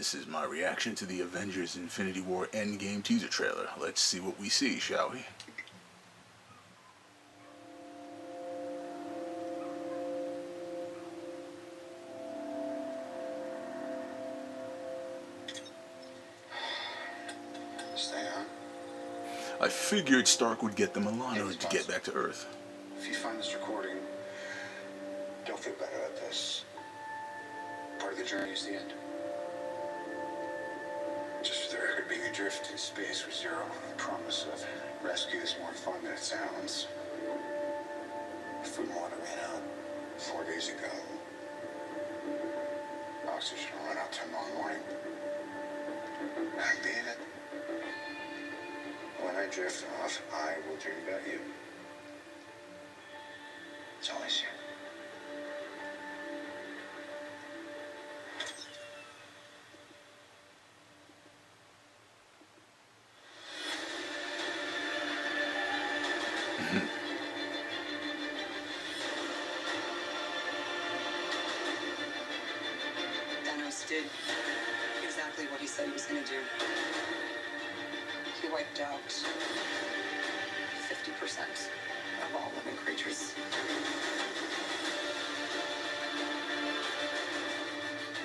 This is my reaction to the Avengers Infinity War Endgame teaser trailer. Let's see what we see, shall we? Stay on. I figured Stark would get the Milano to get back to Earth. If you find this recording, don't feel bad about this. Part of the journey is the end. Just for the record, being adrift in space with zero promise of rescue is more fun than it sounds. Food and water ran out 4 days ago. Oxygen will run out tomorrow morning. I'm being it. When I drift off, I will dream about you. It's always you. Thanos did exactly what he said he was going to do. He wiped out 50% of all living creatures.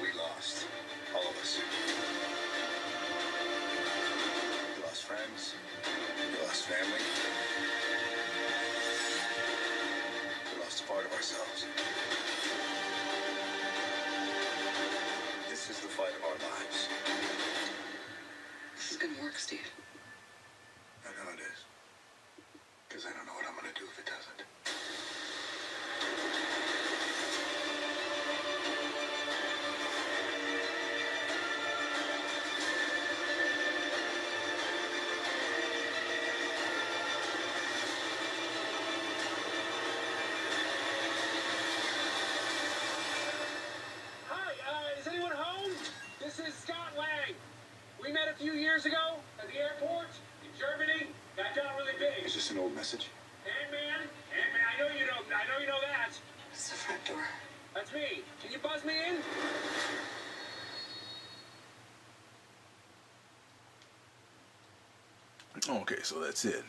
We lost. All of us. We lost friends. We lost family. We lost a part of ourselves. This is the fight of our lives. This is going to work, Steve. I know it is. Because I don't know what I'm going to do if it doesn't. Hi, is anyone home? This is Scott Lang. We met a few years ago at the airport in Germany. That got really big. Is this an old message? Ant-Man, I know you know that. It's the front door. That's me. Can you buzz me in? Okay, so that's it.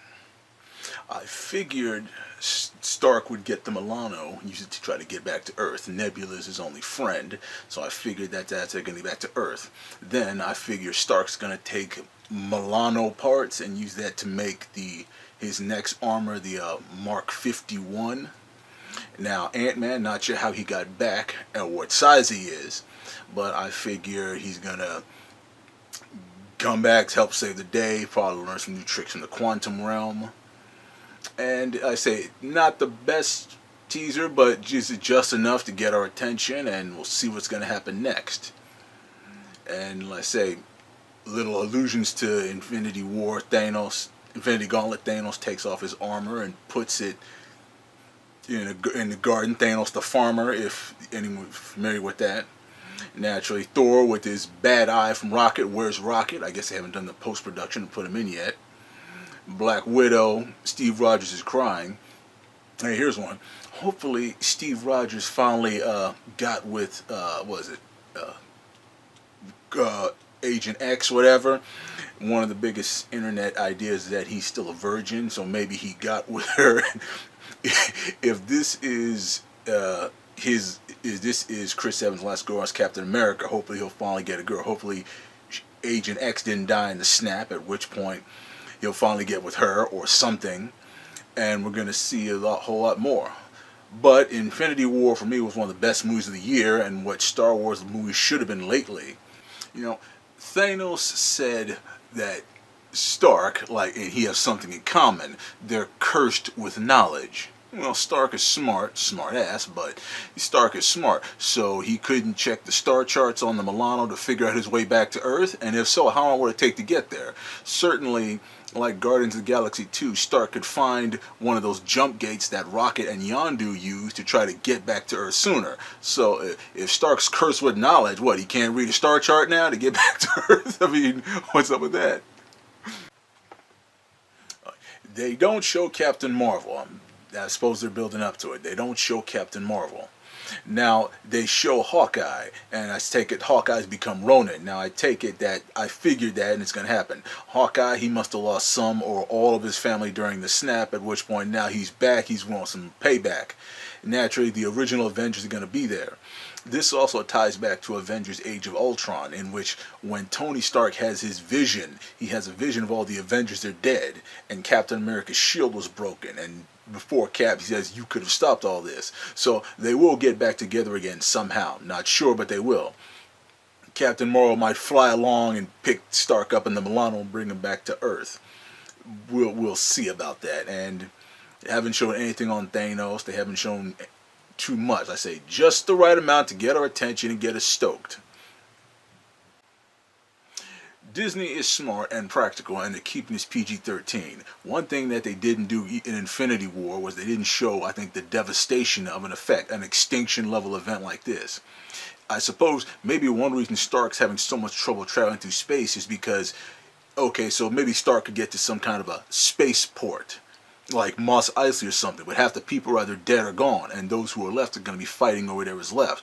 I figured Stark would get the Milano, use it to try to get back to Earth. Nebula is his only friend, so I figured that's going to get back to Earth. Then I figure Stark's going to take Milano parts and use that to make his next armor, the Mark 51. Now, Ant-Man, not sure how he got back and what size he is, but I figure he's going to come back to help save the day, probably learn some new tricks from the quantum realm. And I say, not the best teaser, but just enough to get our attention, and we'll see what's going to happen next. And let's say, little allusions to Infinity War. Infinity Gauntlet, Thanos takes off his armor and puts it in the garden. Thanos the farmer, if anyone's familiar with that. Naturally, Thor with his bad eye from Rocket. Where's Rocket? I guess they haven't done the post-production to put him in yet. Black Widow, Steve Rogers is crying. Hey, here's one. Hopefully, Steve Rogers finally got with, Agent X, whatever. One of the biggest internet ideas is that he's still a virgin, so maybe he got with her. If this is this is Chris Evans' last girl as Captain America, hopefully he'll finally get a girl. Hopefully Agent X didn't die in the snap, at which point he'll finally get with her or something, and we're going to see a whole lot more. But Infinity War for me was one of the best movies of the year, and what Star Wars movies should have been lately. You know, Thanos said that Stark, and he has something in common. They're cursed with knowledge. Well, Stark is smart ass, but Stark is smart, so he couldn't check the star charts on the Milano to figure out his way back to Earth, and if so, how long would it take to get there? Certainly, like Guardians of the Galaxy 2, Stark could find one of those jump gates that Rocket and Yondu used to try to get back to Earth sooner. So if Stark's cursed with knowledge, what, he can't read a star chart now to get back to Earth? I mean, what's up with that? They don't show Captain Marvel. I suppose they're building up to it. They don't show Captain Marvel. Now they show Hawkeye, and I take it Hawkeye's become Ronin. Now I take it that I figured that, and it's going to happen. Hawkeye, he must have lost some or all of his family during the snap, at which point now he's back, he's wanting some payback. Naturally, the original Avengers are going to be there. This also ties back to Avengers Age of Ultron, in which when Tony Stark has his vision, he has a vision of all the Avengers are dead, and Captain America's shield was broken, and before Cap, he says, you could have stopped all this. So they will get back together again somehow. Not sure, but they will. Captain Marvel might fly along and pick Stark up in the Milano and bring him back to Earth. We'll see about that. And they haven't shown anything on Thanos. They haven't shown too much. I say just the right amount to get our attention and get us stoked. Disney is smart and practical, and they're keeping this PG-13. One thing that they didn't do in Infinity War was they didn't show, I think, the devastation of an effect, an extinction level event like this. I suppose maybe one reason Stark's having so much trouble traveling through space is because, okay, so maybe Stark could get to some kind of a spaceport, like Mos Eisley or something, but half the people are either dead or gone, and those who are left are going to be fighting over whatever's left.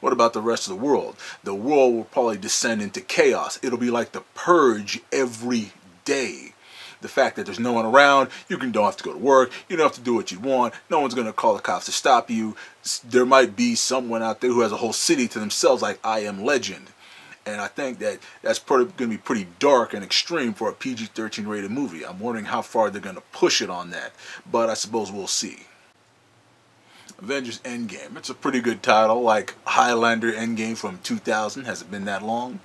What about the rest of the world? The world will probably descend into chaos. It'll be like the Purge every day. The fact that there's no one around, you don't have to go to work, you don't have to do what you want, no one's going to call the cops to stop you. There might be someone out there who has a whole city to themselves, like I Am Legend. And I think that that's going to be pretty dark and extreme for a PG-13 rated movie. I'm wondering how far they're going to push it on that. But I suppose we'll see. Avengers Endgame. It's a pretty good title, like Highlander Endgame from 2000. Hasn't been that long.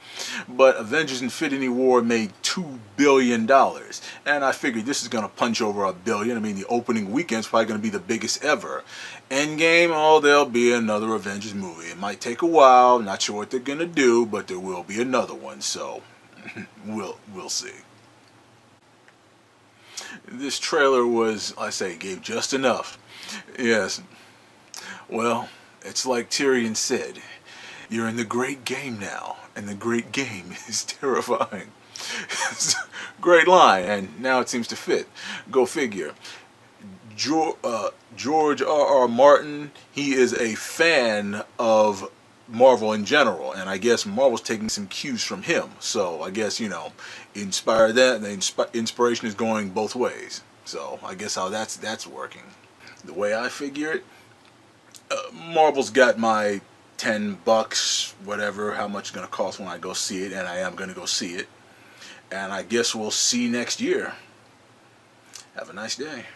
But Avengers Infinity War made $2 billion. And I figured this is going to punch over $1 billion. I mean, the opening weekend's probably going to be the biggest ever. Endgame, oh, there'll be another Avengers movie. It might take a while. Not sure what they're going to do, but there will be another one. So, we'll see. This trailer was, I say, gave just enough. Yes. Well, it's like Tyrion said, you're in the great game now, and the great game is terrifying. Great line, and now it seems to fit. Go figure. George R.R. Martin, he is a fan of Marvel in general, and I guess Marvel's taking some cues from him. So I guess, inspire that, the inspiration is going both ways. So I guess how that's working. The way I figure it, Marvel's got my $10, whatever, how much it's going to cost when I go see it, and I am going to go see it. And I guess we'll see next year. Have a nice day.